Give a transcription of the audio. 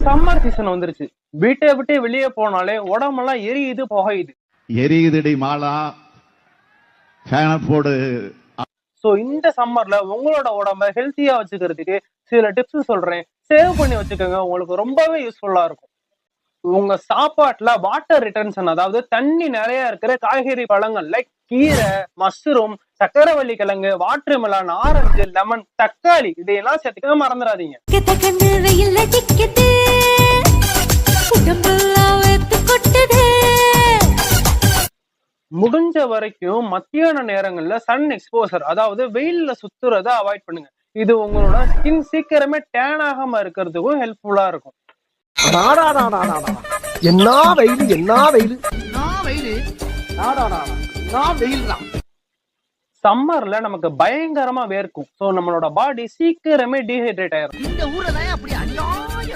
Summer season வந்துருச்சு. வீட்டை விட்டு வெளியே போனாலே உடம்பெல்லாம் எரியுது, புகையுது. எரியுதுடி மாலா, ஃபேன போடு. சோ இந்த சம்மர்ல உங்களோட உடம்ப ஹெல்த்தியா வச்சுக்கிறதுக்கு சில டிப்ஸ் சொல்றேன். சேவ் பண்ணி வச்சுக்கோங்க, உங்களுக்கு ரொம்பவே யூஸ்ஃபுல்லா இருக்கும். உங்க சாப்பாட்டுல வாட்டர் ரிட்டன்ஷன், அதாவது தண்ணி நிறைய இருக்கிற காய்கறி பழங்கள் லைக் கீரை, மஷ்ரூம், சக்கரவள்ளி கிழங்கு, வாட்டர் மெலன், ஆரஞ்சு, லெமன், தக்காளி இதையெல்லாம் சேர்த்துக்க மறந்துடாதீங்க. முடிஞ்ச வரைக்கும் மத்தியான நேரங்கள்ல சன் எக்ஸ்போசர், அதாவது வெயில்ல சுத்துறத அவாய்ட் பண்ணுங்க. இது உங்களோட ஸ்கின் சீக்கிரமே டேன் ஆகாம இருக்கிறதுக்கும் ஹெல்ப்ஃபுல்லா இருக்கும். என்ன வெயில், என்ன வெயில், சம்மர்ல நமக்கு பயங்கரமா வேர்க்கும். சோ நம்மளோட பாடி சீக்கிரமே டீஹைட்ரேட் ஆயிரும். இந்த ஊரை அப்படி